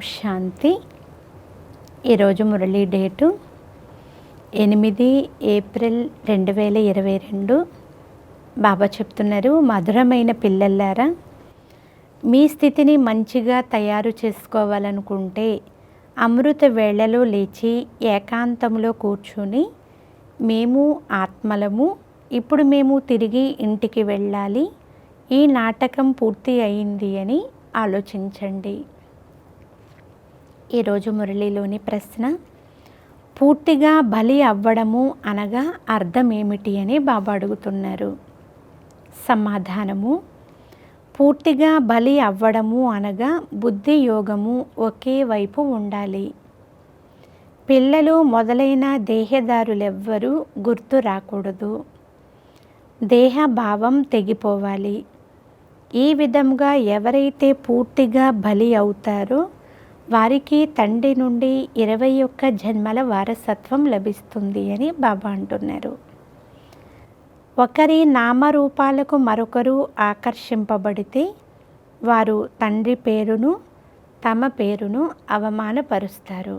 శాంతి. ఈరోజు Murali date 8 April 2022. బాబా చెప్తున్నారు, మధురమైన పిల్లలారా, మీ స్థితిని మంచిగా తయారు చేసుకోవాలనుకుంటే అమృత వేళలో లేచి ఏకాంతంలో కూర్చుని మేము ఆత్మలము, ఇప్పుడు మేము తిరిగి ఇంటికి వెళ్ళాలి, ఈ నాటకం పూర్తి అయింది అని ఆలోచించండి. ఈరోజు మురళీలోని ప్రశ్న, పూర్తిగా బలి అవ్వడము అనగా అర్థం ఏమిటి అని బాబా అడుగుతున్నారు. సమాధానము, పూర్తిగా బలి అవ్వడము అనగా బుద్ధి యోగము ఒకే వైపు ఉండాలి. పిల్లలు మొదలైన దేహదారులెవ్వరూ గుర్తు రాకూడదు. దేహభావం తెగిపోవాలి. ఈ విధంగా ఎవరైతే పూర్తిగా బలి అవుతారో వారికి తండ్రి నుండి 21 జన్మల వారసత్వం లభిస్తుంది అని బాబా అంటున్నారు. ఒకరి నామరూపాలకు మరొకరు ఆకర్షింపబడితే వారు తండ్రి పేరును తమ పేరును అవమానపరుస్తారు.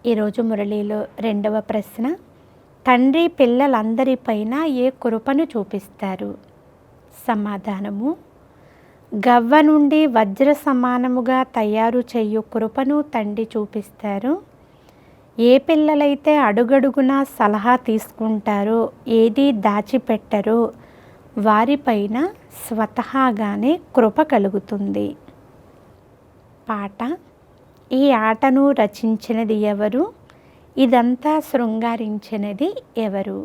ఈరోజు మురళీలో 2వ ప్రశ్న, తండ్రి పిల్లలందరిపైన ఏ కృపను చూపిస్తారు? సమాధానము, గవ్వ నుండి వజ్ర సమానముగా తయారు చేయు కృపను తండ్రి చూపిస్తారు. ఏ పిల్లలైతే అడుగడుగున సలహా తీసుకుంటారో, ఏది దాచిపెట్టరో వారిపైన స్వతహాగానే కృప కలుగుతుంది. పాట. ఈ ఆటను రచించినది ఎవరు? ఇదంతా శృంగారించినది ఎవరు?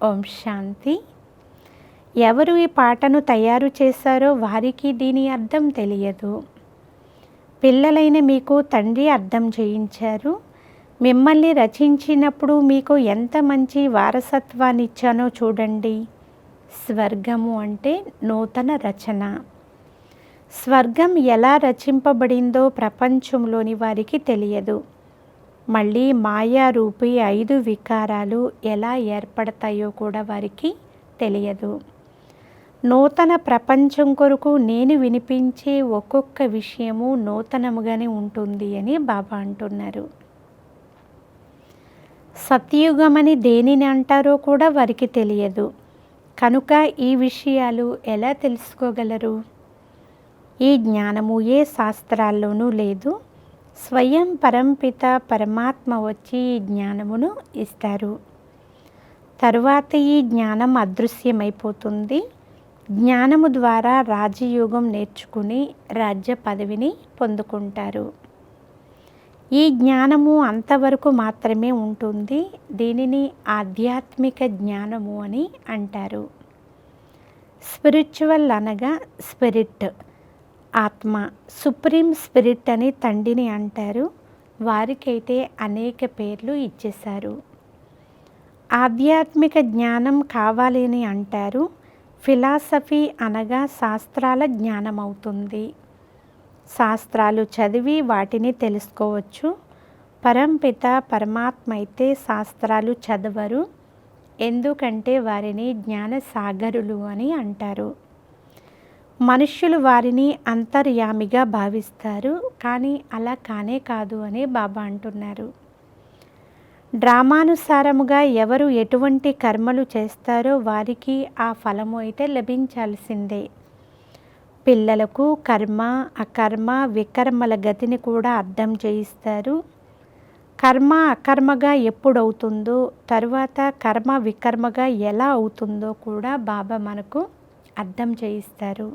ఓం శాంతి. ఎవరు ఈ పాటను తయారు చేశారో వారికి దీని అర్థం తెలియదు. పిల్లలైన మీకు తండ్రి అర్థం చేయించారు. మిమ్మల్ని రచించినప్పుడు మీకు ఎంత మంచి వారసత్వాన్ని ఇచ్చానో చూడండి. స్వర్గము అంటే నూతన రచన. స్వర్గం ఎలా రచింపబడిందో ప్రపంచంలోని వారికి తెలియదు. మళ్ళీ మాయారూపి 5 వికారాలు ఎలా ఏర్పడతాయో కూడా వారికి తెలియదు. నూతన ప్రపంచం కొరకు నేను వినిపించే ఒక్కొక్క విషయము నూతనముగానే ఉంటుంది అని బాబా అంటున్నారు. సత్యయుగమని దేనిని అంటారో కూడా వారికి తెలియదు. కనుక ఈ విషయాలు ఎలా తెలుసుకోగలరు? ఈ జ్ఞానము ఏ శాస్త్రాల్లోనూ లేదు. స్వయం పరంపిత పరమాత్మ వచ్చి ఈ జ్ఞానమును ఇస్తారు. తరువాత ఈ జ్ఞానం అదృశ్యమైపోతుంది. జ్ఞానము ద్వారా రాజయోగం నేర్చుకుని రాజ్య పదవిని పొందుకుంటారు. ఈ జ్ఞానము అంతవరకు మాత్రమే ఉంటుంది. దీనిని ఆధ్యాత్మిక జ్ఞానము అని అంటారు. స్పిరిచువల్ అనగా స్పిరిట్, ఆత్మ, సుప్రీం స్పిరిట్ అని తండ్రిని అంటారు. వారికైతే అనేక పేర్లు ఇచ్చేశారు. ఆధ్యాత్మిక జ్ఞానం కావాలి అని అంటారు. ఫిలాసఫీ అనగా శాస్త్రాల జ్ఞానం అవుతుంది. శాస్త్రాలు చదివి వాటిని తెలుసుకోవచ్చు. పరంపిత పరమాత్మ అయితే శాస్త్రాలు చదవరు. ఎందుకంటే వారిని జ్ఞానసాగరులు అని అంటారు. మనుష్యులు వారిని అంతర్యామిగా భావిస్తారు. కానీ అలా కానే కాదు అని బాబా అంటున్నారు. డ్రామానుసారముగా ఎవరు ఎటువంటి కర్మలు చేస్తారో వారికి ఆ ఫలము అయితే లభించాల్సిందే. పిల్లలకు కర్మ అకర్మ వికర్మల గతిని కూడా అర్థం చేయిస్తారు. కర్మ అకర్మగా ఎప్పుడవుతుందో, తరువాత కర్మ వికర్మగా ఎలా అవుతుందో కూడా బాబా మనకు అర్థం చేయిస్తారు.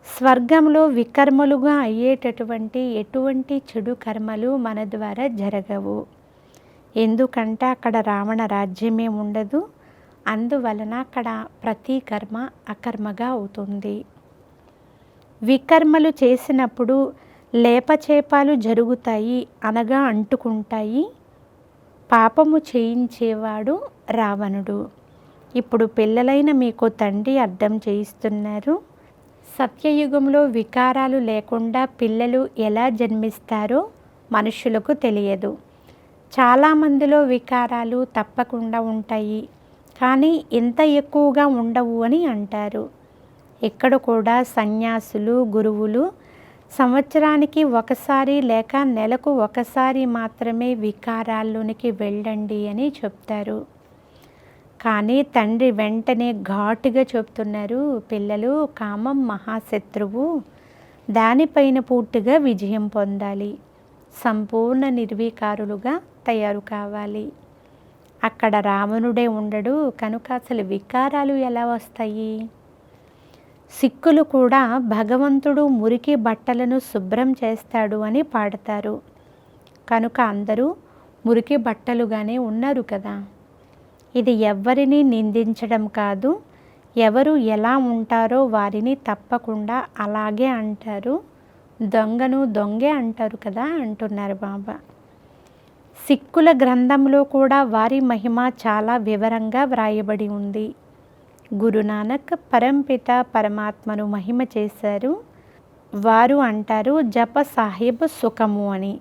స్వర్గంలో వికర్మలుగా అయ్యేటటువంటి ఎటువంటి చెడు కర్మలు మన ద్వారా జరగవు. ఎందుకంటే అక్కడ రావణ రాజ్యమే ఉండదు. అందువలన అక్కడ ప్రతి కర్మ అకర్మగా అవుతుంది. వికర్మలు చేసినప్పుడు లేపచేపాలు జరుగుతాయి అనగా అంటుకుంటాయి. పాపము చేయించేవాడు రావణుడు. ఇప్పుడు పిల్లలైన మీకు తండ్రి అర్థం చేయిస్తున్నారు. సత్యయుగంలో వికారాలు లేకుండా పిల్లలు ఎలా జన్మిస్తారో మనుషులకు తెలియదు. చాలామందిలో వికారాలు తప్పకుండా ఉంటాయి, కానీ ఇంత ఎక్కువగా ఉండవు అని అంటారు. ఇక్కడ కూడా సన్యాసులు, గురువులు సంవత్సరానికి ఒకసారి లేక నెలకు ఒకసారి మాత్రమే వికారాల్లోనికి వెళ్ళండి అని చెప్తారు. కానీ తండ్రి వెంటనే ఘాటుగా చెప్తున్నారు, పిల్లలు, కామం మహాశత్రువు, దానిపైన పూర్తిగా విజయం పొందాలి, సంపూర్ణ నిర్వికారులుగా తయారు కావాలి. అక్కడ రావణుడే ఉండడు కనుక అసలు వికారాలు ఎలా వస్తాయి? సిక్కులు కూడా భగవంతుడు మురికి బట్టలను శుభ్రం చేస్తాడు అని పాడతారు. కనుక అందరూ మురికి బట్టలుగానే ఉన్నారు కదా. ఇది ఎవ్వరిని నిందించడం కాదు, ఎవరు ఎలా ఉంటారో వారిని తప్పకుండా అలాగే అంటారు, దొంగను దొంగే అంటారు కదా అంటున్నారు బాబా. సిక్కుల గ్రంథంలో కూడా వారి మహిమ చాలా వివరంగా వ్రాయబడి ఉంది. గురునానక్ పరంపిత పరమాత్మను మహిమ చేశారు. వారు అంటారు, జప సాహిబ్ సుఖము అని.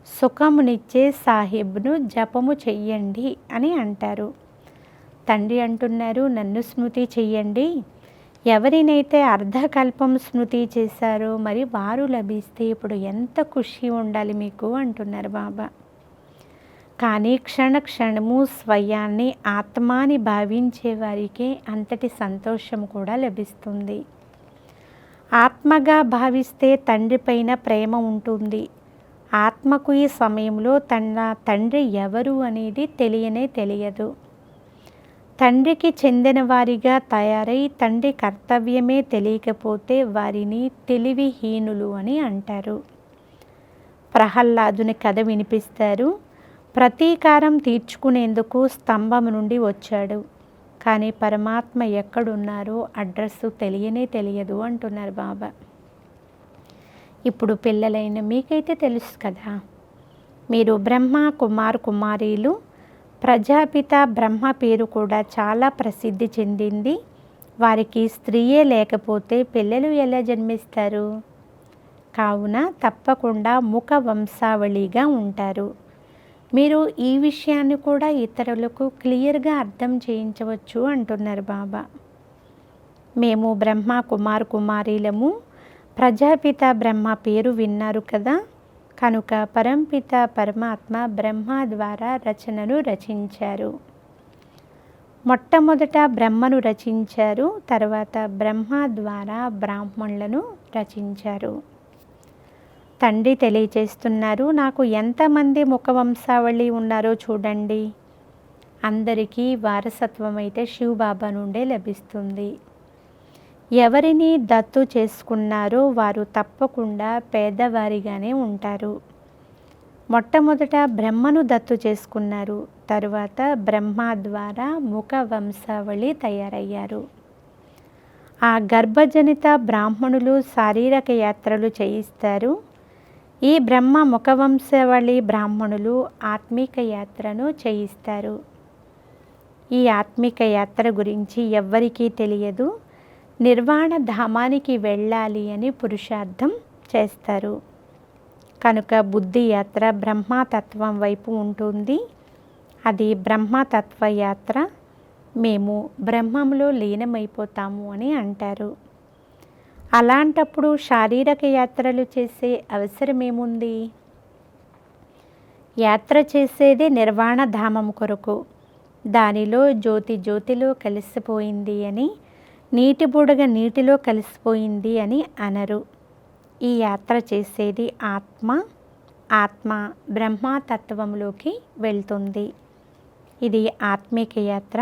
సుఖమునిచ్చే సాహిబ్ను జపము చెయ్యండి అని అంటారు. తండ్రి అంటున్నారు, నన్ను స్మృతి చెయ్యండి. ఎవరినైతే అర్ధకల్పం స్మృతి చేశారో మరి వారు లభిస్తే ఇప్పుడు ఎంత ఖుషి ఉండాలి మీకు అంటున్నారు బాబా. కానీ క్షణ క్షణము స్వయాన్ని ఆత్మాని భావించే వారికే అంతటి సంతోషం కూడా లభిస్తుంది. ఆత్మగా భావిస్తే తండ్రి పైన ప్రేమ ఉంటుంది. ఆత్మకు ఈ సమయంలో తన తండ్రి ఎవరు అనేది తెలియదు. తండ్రికి చెందిన వారిగా తయారై తండ్రి కర్తవ్యమే తెలియకపోతే వారిని తెలివిహీనులు అని అంటారు. ప్రహ్లాదుని కథ వినిపిస్తారు. ప్రతీకారం తీర్చుకునేందుకు స్తంభం నుండి వచ్చాడు. కానీ పరమాత్మ ఎక్కడున్నారో అడ్రస్ తెలియదు అంటున్నారు బాబా. ఇప్పుడు పిల్లలైన మీకైతే తెలుసు కదా, మీరు బ్రహ్మ కుమారీలు. ప్రజాపిత బ్రహ్మ పేరు కూడా చాలా ప్రసిద్ధి చెందింది. వారికి స్త్రీయే లేకపోతే పిల్లలు ఎలా జన్మిస్తారు? కావున తప్పకుండా ముఖ వంశావళిగా ఉంటారు. మీరు ఈ విషయాన్ని కూడా ఇతరులకు క్లియర్గా అర్థం చేయించవచ్చు అంటున్నారు బాబా. మేము బ్రహ్మ కుమారీలము. ప్రజాపిత బ్రహ్మ పేరు విన్నారు కదా. కనుక పరంపిత పరమాత్మ బ్రహ్మ ద్వారా రచనను రచించారు. మొట్టమొదట బ్రహ్మను రచించారు, తర్వాత బ్రహ్మ ద్వారా బ్రాహ్మణులను రచించారు. తండ్రి తెలియచేస్తున్నారు, నాకు ఎంతమంది ముఖవంశావళి ఉన్నారో చూడండి. అందరికీ వారసత్వం అయితే శివబాబా నుండే లభిస్తుంది. ఎవరిని దత్తు చేసుకున్నారో వారు తప్పకుండా పేదవారిగానే ఉంటారు. మొట్టమొదట బ్రహ్మను దత్తు చేసుకున్నారు, తరువాత బ్రహ్మ ద్వారా ముఖ వంశావళి తయారయ్యారు. ఆ గర్భజనిత బ్రాహ్మణులు శారీరక యాత్రలు చేయిస్తారు. ఈ బ్రహ్మ ముఖవంశావళి బ్రాహ్మణులు ఆత్మిక యాత్రను చేయిస్తారు. ఈ ఆత్మిక యాత్ర గురించి ఎవ్వరికీ తెలియదు. నిర్వాణ ధామానికి వెళ్ళాలి అని పురుషార్థం చేస్తారు. కనుక బుద్ధి యాత్ర బ్రహ్మతత్వం వైపు ఉంటుంది. అది బ్రహ్మతత్వ యాత్ర. మేము బ్రహ్మంలో లీనమైపోతాము అని అంటారు. అలాంటప్పుడు శారీరక యాత్రలు చేసే అవసరం ఏముంది? యాత్ర చేసేది నిర్వాణ ధామం కొరకు. దానిలో జ్యోతిలో కలిసిపోయింది అని, నీటి బుడగ నీటిలో కలిసిపోయింది అని అనరు. ఈ యాత్ర చేసేది ఆత్మ బ్రహ్మతత్వంలోకి వెళ్తుంది. ఇది ఆత్మిక యాత్ర.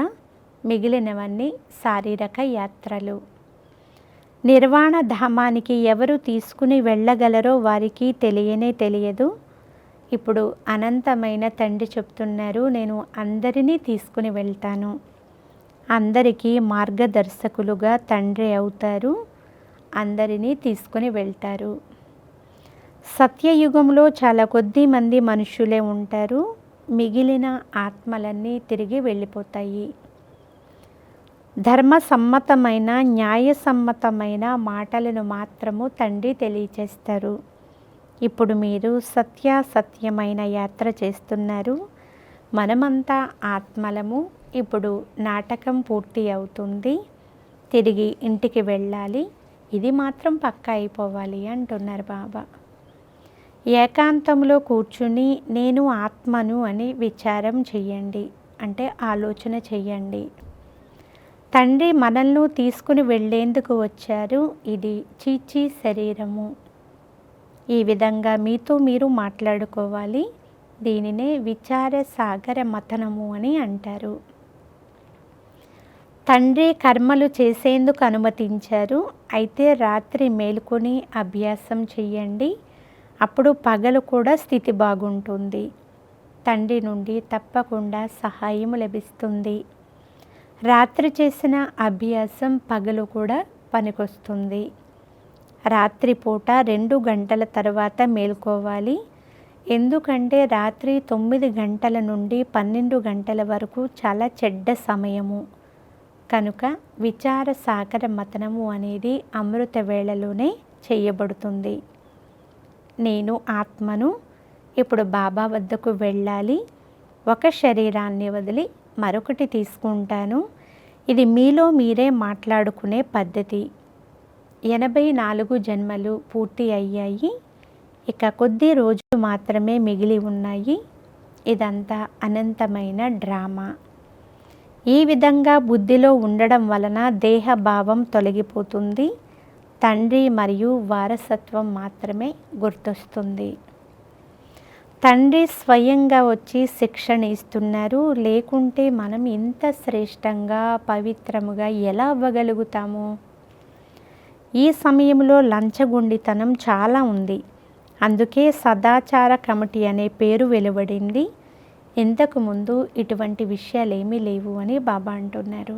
మిగిలినవన్నీ శారీరక యాత్రలు. నిర్వాణ ధామానికి ఎవరు తీసుకుని వెళ్ళగలరో వారికి తెలియదు. ఇప్పుడు అనంతమైన తండ్రి చెప్తున్నారు, నేను అందరినీ తీసుకుని వెళ్తాను. అందరికీ మార్గదర్శకులుగా తండ్రి అవుతారు. అందరినీ తీసుకుని వెళ్తారు. సత్యయుగంలో చాలా కొద్ది మంది మనుషులే ఉంటారు. మిగిలిన ఆత్మలన్నీ తిరిగి వెళ్ళిపోతాయి. ధర్మసమ్మతమైన న్యాయసమ్మతమైన మాటలను మాత్రము తండ్రి తెలియచేస్తారు. ఇప్పుడు మీరు సత్యమైన యాత్ర చేస్తున్నారు. మనమంతా ఆత్మలము. ఇప్పుడు నాటకం పూర్తి అవుతుంది. తిరిగి ఇంటికి వెళ్ళాలి, ఇది మాత్రం పక్కా అయిపోవాలి అంటున్నారు బాబా. ఏకాంతంలో కూర్చుని నేను ఆత్మను అని విచారం చెయ్యండి, అంటే ఆలోచన చెయ్యండి. తండ్రి మనల్ని తీసుకుని వెళ్ళేందుకు వచ్చారు, ఇది చీచీ శరీరము. ఈ విధంగా మీతో మీరు మాట్లాడుకోవాలి. దీనినే విచార సాగర మథనము అని అంటారు. తండ్రి కర్మలు చేసేందుకు అనుమతించారు, అయితే రాత్రి మేలుకొని అభ్యాసం చెయ్యండి, అప్పుడు పగలు కూడా స్థితి బాగుంటుంది. తండ్రి నుండి తప్పకుండా సహాయం లభిస్తుంది. రాత్రి చేసిన అభ్యాసం పగలు కూడా పనికొస్తుంది. రాత్రిపూట 2 గంటల తర్వాత మేల్కోవాలి, ఎందుకంటే రాత్రి 9 గంటల నుండి 12 గంటల వరకు చాలా చెడ్డ సమయము. కనుక విచార సాగర మథనము అనేది అమృత వేళలోనే చేయబడుతుంది. నేను ఆత్మను, ఇప్పుడు బాబా వద్దకు వెళ్ళాలి, ఒక శరీరాన్ని వదిలి మరొకటి తీసుకుంటాను. ఇది మీలో మీరే మాట్లాడుకునే పద్ధతి. 84 జన్మలు పూర్తి అయ్యాయి, ఇక కొద్ది రోజులు మాత్రమే మిగిలి ఉన్నాయి. ఇదంతా అనంతమైన డ్రామా. ఈ విధంగా బుద్ధిలో ఉండడం వలన దేహభావం తొలగిపోతుంది. తండ్రి మరియు వారసత్వం మాత్రమే గుర్తొస్తుంది. తండ్రి స్వయంగా వచ్చి శిక్షణ ఇస్తున్నారు, లేకుంటే మనం ఇంత శ్రేష్టంగా పవిత్రముగా ఎలా అవ్వగలుగుతాము? ఈ సమయంలో లంచగొండితనం చాలా ఉంది, అందుకే సదాచార కమిటీ అనే పేరు వెలువడింది. ఇంతకుముందు ఇటువంటి విషయాలేమీ లేవు అని బాబా అంటున్నారు.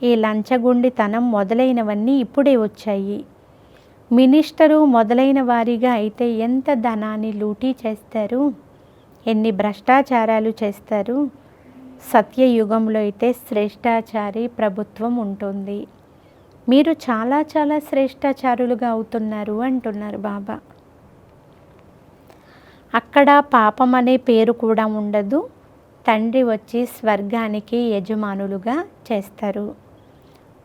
ఈ లంచగొండితనం మొదలైనవన్నీ ఇప్పుడే వచ్చాయి. మినిస్టరు మొదలైన వారిగా అయితే ఎంత ధనాన్ని లూటీ చేస్తారు, ఎన్ని భ్రష్టాచారాలు చేస్తారు. సత్యయుగంలో అయితే శ్రేష్టాచారి ప్రభుత్వం ఉంటుంది. మీరు చాలా చాలా శ్రేష్టాచారులుగా అవుతున్నారు అంటున్నారు బాబా. అక్కడ పాపం అనే పేరు కూడా ఉండదు. తండ్రి వచ్చి స్వర్గానికి యజమానులుగా చేస్తారు.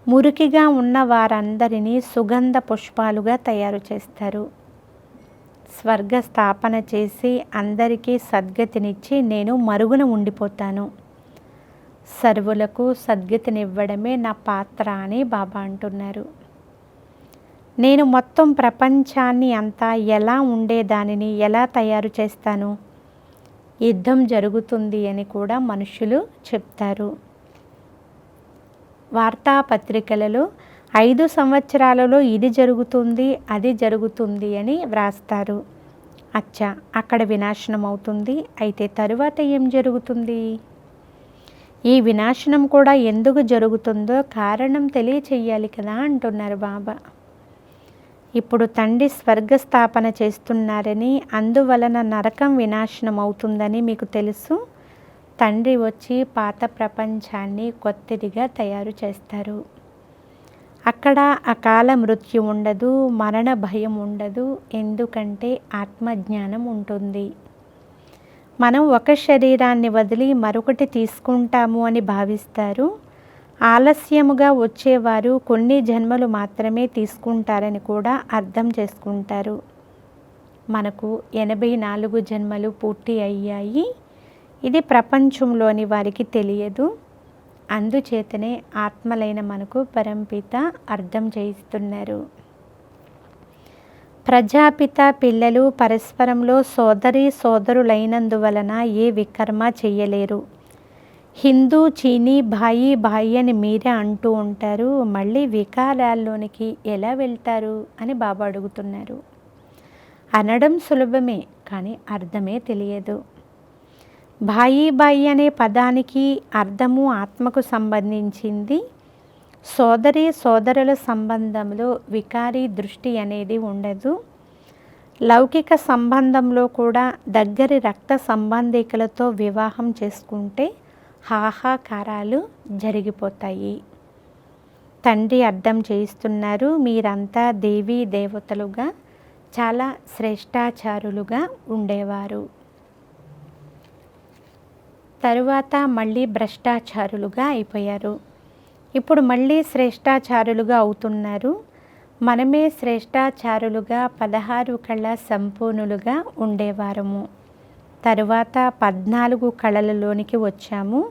మురికిగా ఉన్న వారందరినీ సుగంధ పుష్పాలుగా తయారు చేస్తారు. స్వర్గ స్థాపన చేసి అందరికీ సద్గతినిచ్చి నేను మరుగున ఉండిపోతాను. సర్వులకు సద్గతినివ్వడమే నా పాత్ర అని బాబా అంటున్నారు. నేను మొత్తం ప్రపంచాన్ని అంతా ఎలా ఉండేదానిని ఎలా తయారు చేస్తాను? యుద్ధం జరుగుతుంది అని కూడా మనుషులు చెప్తారు. వార్తాపత్రికలలో 5 సంవత్సరాలలో ఇది జరుగుతుంది అది జరుగుతుంది అని వ్రాస్తారు. అచ్చా, అక్కడ వినాశనం అవుతుంది, అయితే తరువాత ఏం జరుగుతుంది? ఈ వినాశనం కూడా ఎందుకు జరుగుతుందో కారణం తెలియచేయాలి కదా అంటున్నారు బాబా. ఇప్పుడు తండ్రి స్వర్గస్థాపన చేస్తున్నారని, అందువలన నరకం వినాశనం అవుతుందని మీకు తెలుసు. తండ్రి వచ్చి పాత ప్రపంచాన్ని కొత్తదిగా తయారు చేస్తారు. అక్కడ అకాల మృత్యు ఉండదు, మరణ భయం ఉండదు, ఎందుకంటే ఆత్మజ్ఞానం ఉంటుంది. మనం ఒక శరీరాన్ని వదిలి మరొకటి తీసుకుంటాము అని భావిస్తారు. ఆలస్యముగా వచ్చేవారు కొన్ని జన్మలు మాత్రమే తీసుకుంటారని కూడా అర్థం చేసుకుంటారు. మనకు 84 జన్మలు పూర్తి అయ్యాయి. ఇది ప్రపంచంలోని వారికి తెలియదు. అందుచేతనే ఆత్మలైన మనకు పరంపిత అర్థం చేయిస్తున్నారు. ప్రజాపిత పిల్లలు పరస్పరంలో సోదరి సోదరులైనందువలన ఏ వికర్మ చెయ్యలేరు. హిందూ చీనీ భాయి భాయి అని మీరే అంటూ ఉంటారు, మళ్ళీ వికారాల్లోనికి ఎలా వెళ్తారు అని బాబా అడుగుతున్నారు. అనడం సులభమే, కానీ అర్థమే తెలియదు. భాయి భాయి అనే పదానికి అర్థము ఆత్మకు సంబంధించింది. సోదరి సోదరుల సంబంధంలో వికారీ దృష్టి అనేది ఉండదు. లౌకిక సంబంధంలో కూడా దగ్గరి రక్త సంబంధికులతో వివాహం చేసుకుంటే హాహాకారాలు జరిగిపోతాయి. తండ్రి అర్థం చేయిస్తున్నారు, మీరంతా దేవీ దేవతలుగా చాలా శ్రేష్టాచారులుగా ఉండేవారు, తరువాత మళ్ళీ భ్రష్టాచారులుగా అయిపోయారు. ఇప్పుడు మళ్ళీ శ్రేష్టాచారులుగా అవుతున్నారు. మనమే శ్రేష్టాచారులుగా 16 కళ సంపూర్ణులుగా ఉండేవారము. తరువాత 14 కళలలోనికి వచ్చాము.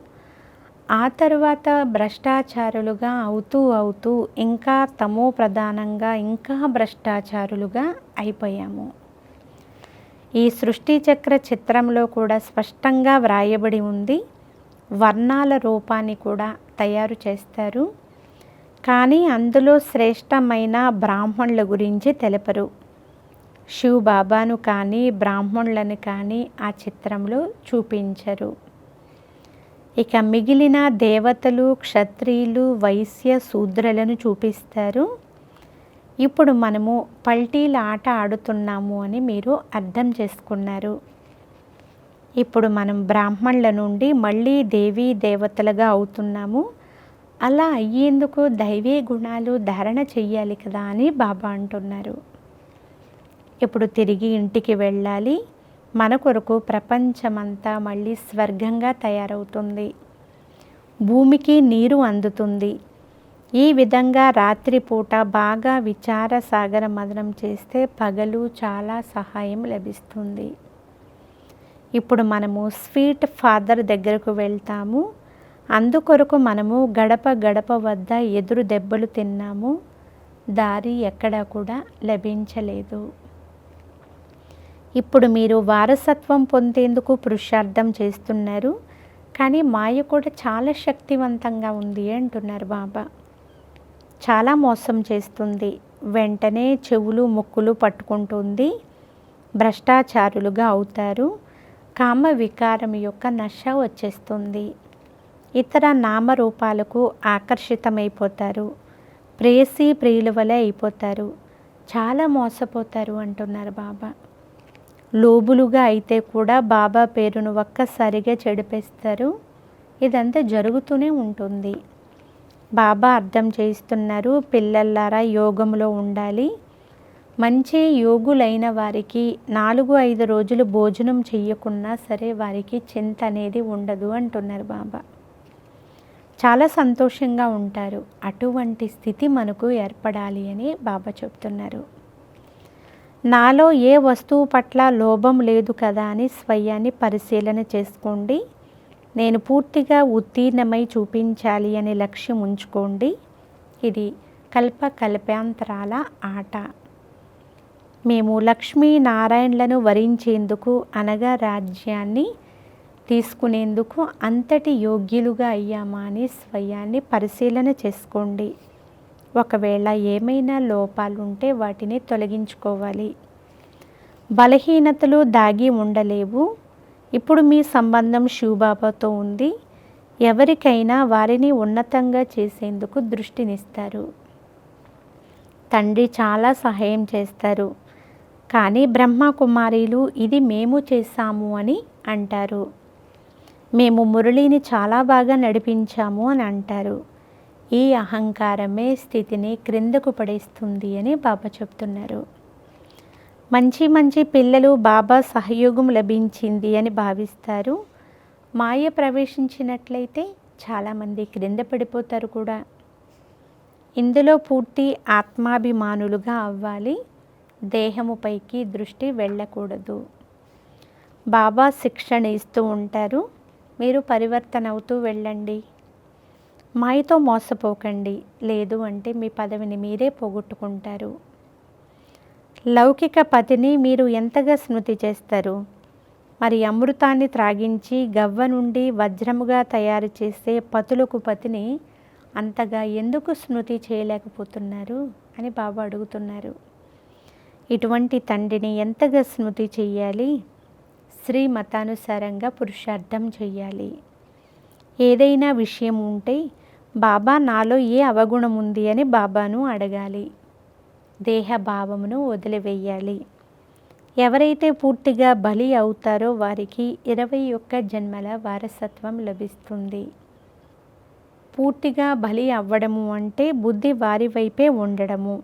ఆ తరువాత భ్రష్టాచారులుగా అవుతూ ఇంకా తమో ప్రధానంగా ఇంకా భ్రష్టాచారులుగా అయిపోయాము. ఈ సృష్టి చక్ర చిత్రంలో కూడా స్పష్టంగా వ్రాయబడి ఉంది. వర్ణాల రూపాన్ని కూడా తయారు చేస్తారు, కానీ అందులో శ్రేష్టమైన బ్రాహ్మణుల గురించి తెలపరు. శివ్ బాబాను కానీ బ్రాహ్మణులను కానీ ఆ చిత్రంలో చూపించరు. ఇక మిగిలిన దేవతలు, క్షత్రియులు, వైశ్య, శూద్రులను చూపిస్తారు. ఇప్పుడు మనము పల్టీల ఆట ఆడుతున్నాము అని మీరు అర్థం చేసుకున్నారు. ఇప్పుడు మనం బ్రాహ్మణుల నుండి మళ్ళీ దేవీ దేవతలుగా అవుతున్నాము. అలా అయ్యేందుకు దైవీ గుణాలు ధారణ చెయ్యాలి కదా అని బాబా అంటున్నారు. ఇప్పుడు తిరిగి ఇంటికి వెళ్ళాలి. మన కొరకు ప్రపంచమంతా మళ్ళీ స్వర్గంగా తయారవుతుంది. భూమికి నీరు అందుతుంది. ఈ విధంగా రాత్రిపూట బాగా విచార సాగర మదనం చేస్తే పగలు చాలా సహాయం లభిస్తుంది. ఇప్పుడు మనము స్వీట్ ఫాదర్ దగ్గరకు వెళ్తాము. అందుకొరకు మనము గడప గడప వద్ద ఎదురు దెబ్బలు తిన్నాము. దారి ఎక్కడా కూడా లభించలేదు. ఇప్పుడు మీరు వారసత్వం పొందేందుకు పురుషార్థం చేస్తున్నారు, కానీ మాయ కూడా చాలా శక్తివంతంగా ఉంది అంటున్నారు బాబా. చాలా మోసం చేస్తుంది. వెంటనే చెవులు ముక్కులు పట్టుకుంటుంది. భ్రష్టాచారులుగా అవుతారు. కామ వికారం యొక్క నశ వచ్చేస్తుంది. ఇతర నామరూపాలకు ఆకర్షితమైపోతారు. ప్రేయసీ ప్రియుల వలె అయిపోతారు. చాలా మోసపోతారు అంటున్నారు బాబా. లోబులుగా అయితే కూడా బాబా పేరును ఒక్కసారిగా చెడిపేస్తారు. ఇదంతా జరుగుతూనే ఉంటుంది. బాబా అర్థం చేయిస్తున్నారు, పిల్లలారా యోగంలో ఉండాలి. మంచి యోగులైన వారికి 4-5 రోజులు భోజనం చెయ్యకున్నా సరే వారికి చింత అనేది ఉండదు అంటున్నారు బాబా. చాలా సంతోషంగా ఉంటారు. అటువంటి స్థితి మనకు ఏర్పడాలి అని బాబా చెప్తున్నారు. నాలో ఏ వస్తువు పట్ల లోభం లేదు కదా అని స్వయాన్ని పరిశీలన చేసుకోండి. నేను పూర్తిగా ఉత్తీర్ణమై చూపించాలి అనే లక్ష్యం ఉంచుకోండి. ఇది కల్పాంతరాల ఆట. మేము లక్ష్మీనారాయణలను వరించేందుకు అనగా రాజ్యాన్ని తీసుకునేందుకు అంతటి యోగ్యులుగా అయ్యామా అని స్వయాన్ని పరిశీలన చేసుకోండి. ఒకవేళ ఏమైనా లోపాలుంటే వాటిని తొలగించుకోవాలి. బలహీనతలు దాగి ఉండలేవు. ఇప్పుడు మీ సంబంధం శివబాబాతో ఉంది. ఎవరికైనా వారిని ఉన్నతంగా చేసేందుకు దృష్టినిస్తారు. తండ్రి చాలా సహాయం చేస్తారు, కానీ బ్రహ్మకుమారీలు ఇది మేము చేశాము అని అంటారు. మేము మురళిని చాలా బాగా నడిపించాము అని అంటారు. ఈ అహంకారమే స్థితిని క్రిందకు పడేస్తుంది అని బాబా చెప్తున్నారు. మంచి మంచి పిల్లలు బాబా సహయోగం లభించింది అని భావిస్తారు. మాయ ప్రవేశించినట్లయితే చాలామంది క్రింద పడిపోతారు కూడా. ఇందులో పూర్తి ఆత్మాభిమానులుగా అవ్వాలి. దేహముపైకి దృష్టి వెళ్ళకూడదు. బాబా శిక్షణ ఇస్తూ ఉంటారు. మీరు పరివర్తన అవుతూ వెళ్ళండి. మాయతో మోసపోకండి, లేదు అంటే మీ పదవిని మీరే పోగొట్టుకుంటారు. లౌకిక పతిని మీరు ఎంతగా స్మృతి చేస్తారు? మరి అమృతాన్ని త్రాగించి గవ్వ నుండి వజ్రముగా తయారు చేసే పతులకు పతిని అంతగా ఎందుకు స్మృతి చేయలేకపోతున్నారు అని బాబా అడుగుతున్నారు. ఇటువంటి తండ్రిని ఎంతగా స్మృతి చెయ్యాలి? శ్రీమతానుసారంగా పురుషార్థం చెయ్యాలి. ఏదైనా విషయం ఉంటే బాబా నాలో ఏ అవగుణం ఉంది అని బాబాను అడగాలి. దేహభావమును వదిలివేయాలి. ఎవరైతే పూర్తిగా బలి అవుతారో వారికి 21 జన్మల వారసత్వం లభిస్తుంది. పూర్తిగా బలి అవ్వడము అంటే బుద్ధి వారి వైపే ఉండడము.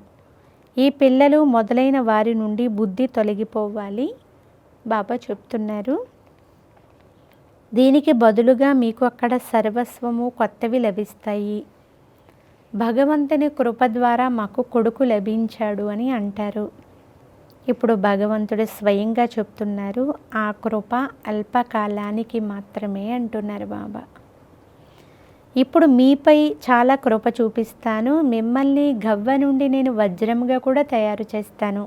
ఈ పిల్లలు మొదలైన వారి నుండి బుద్ధి తొలగిపోవాలి. బాబా చెప్తున్నారు, దీనికి బదులుగా మీకు అక్కడ సర్వస్వము కొత్తవి లభిస్తాయి. భగవంతుని కృప ద్వారా మాకు కొడుకు లభించాడు అని అంటారు. ఇప్పుడు భగవంతుడు స్వయంగా చెప్తున్నారు, ఆ కృప అల్పకాలానికి మాత్రమే అంటున్నారు బాబా. ఇప్పుడు మీపై చాలా కృప చూపిస్తాను, మిమ్మల్ని గవ్వ నుండి నేను వజ్రంగా కూడా తయారు చేస్తాను.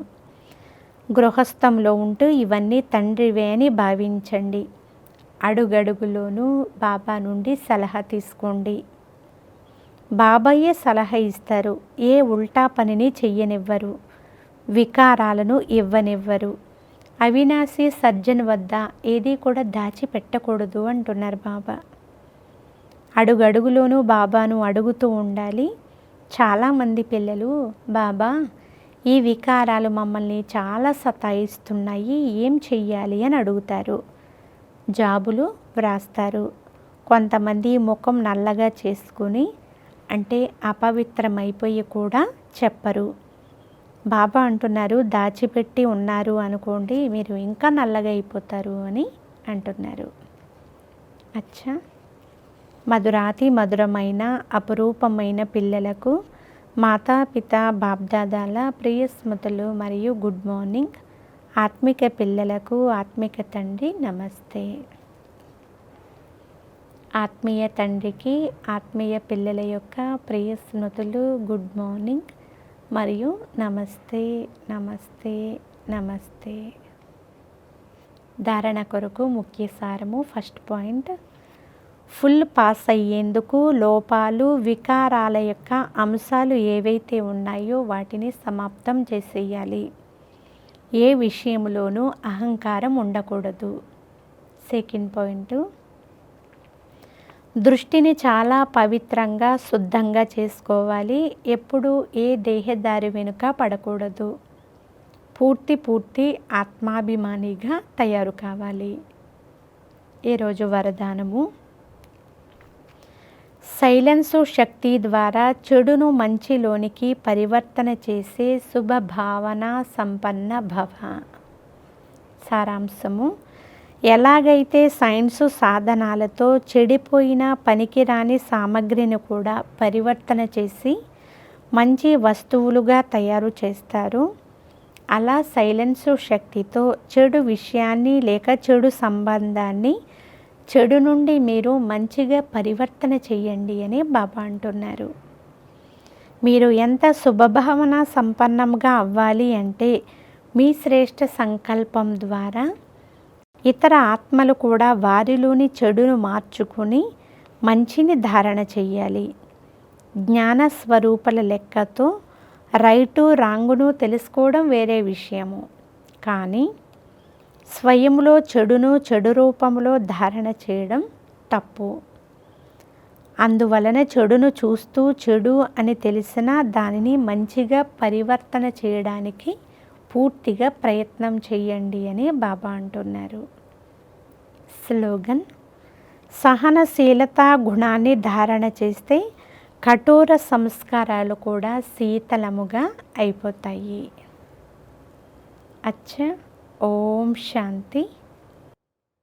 గృహస్థంలో ఉంటూ ఇవన్నీ తండ్రివే అని భావించండి. అడుగడుగులోనూ బాబా నుండి సలహా తీసుకోండి. బాబాయే సలహా ఇస్తారు. ఏ ఉల్టా పనిని చెయ్యనివ్వరు, వికారాలను ఇవ్వనివ్వరు. అవినాశి సర్జన్ వద్ద ఏది కూడా దాచిపెట్టకూడదు అంటున్నారు బాబా. అడుగడుగులోనూ బాబాను అడుగుతూ ఉండాలి. చాలామంది పిల్లలు, బాబా ఈ వికారాలు మమ్మల్ని చాలా సతాయిస్తున్నాయి, ఏం చెయ్యాలి అని అడుగుతారు. జాబులు వ్రాస్తారు. కొంతమంది ముఖం నల్లగా చేసుకుని, అంటే అపవిత్రమైపోయి కూడా చెప్పరు. బాబా అంటున్నారు, దాచిపెట్టి ఉన్నారు అనుకోండి, మీరు ఇంకా నల్లగా అయిపోతారు అని అంటున్నారు. అచ్చా, మధురాతి మధురమైన అపురూపమైన పిల్లలకు మాతాపిత బాబ్దాదాల ప్రియ స్మృతులు మరియు గుడ్ మార్నింగ్. ఆత్మిక పిల్లలకు ఆత్మిక తండ్రి నమస్తే. ఆత్మీయ తండ్రికి ఆత్మీయ పిల్లల యొక్క ప్రియ స్మృతులు, గుడ్ మార్నింగ్ మరియు నమస్తే నమస్తే నమస్తే. ధారణ కొరకు ముఖ్య సారము. ఫస్ట్ పాయింట్, ఫుల్ పాస్ అయ్యేందుకు లోపాలు, వికారాల యొక్క అంశాలు ఏవైతే ఉన్నాయో వాటిని సమాప్తం చేసేయాలి. ఏ విషయంలోనూ అహంకారం ఉండకూడదు. సెకండ్ పాయింట్, దృష్టిని చాలా పవిత్రంగా శుద్ధంగా చేసుకోవాలి. ఎప్పుడు ఏ దేహదారి వెనుక పడకూడదు. పూర్తి ఆత్మాభిమానిగా తయారు కావాలి. ఈరోజు వరదానము, సైలెన్సు శక్తి ద్వారా చెడును మంచిలోనికి పరివర్తన చేసే శుభభావన సంపన్న భవ. సారాంశము, ఎలాగైతే సైన్సు సాధనాలతో చెడిపోయిన పనికిరాని సామగ్రిని కూడా పరివర్తన చేసి మంచి వస్తువులుగా తయారు చేస్తారు, అలా సైలెన్సు శక్తితో చెడు విషయాన్ని లేక చెడు సంబంధాన్ని చెడు నుండి మీరు మంచిగా పరివర్తన చెయ్యండి అని బాబా అంటున్నారు. మీరు ఎంత శుభభావన సంపన్నంగా అవ్వాలి అంటే మీ శ్రేష్ఠ సంకల్పం ద్వారా ఇతర ఆత్మలు కూడా వారిలోని చెడును మార్చుకుని మంచిని ధారణ చెయ్యాలి. జ్ఞాన స్వరూపాల లెక్కతో రైటు రాంగును తెలుసుకోవడం వేరే విషయము, కానీ స్వయంలో చెడును చెడు రూపంలో ధారణ చేయడం తప్పు. అందువలన చెడును చూస్తూ చెడు అని తెలిసినా దానిని మంచిగా పరివర్తన చేయడానికి పూర్తిగా ప్రయత్నం చేయండి అని బాబా అంటున్నారు. స్లోగన్, సహనశీలత గుణాన్ని ధారణ చేస్తే కఠోర సంస్కారాలు కూడా శీతలముగా అయిపోతాయి. అచ్చా, ఓం శాంతి.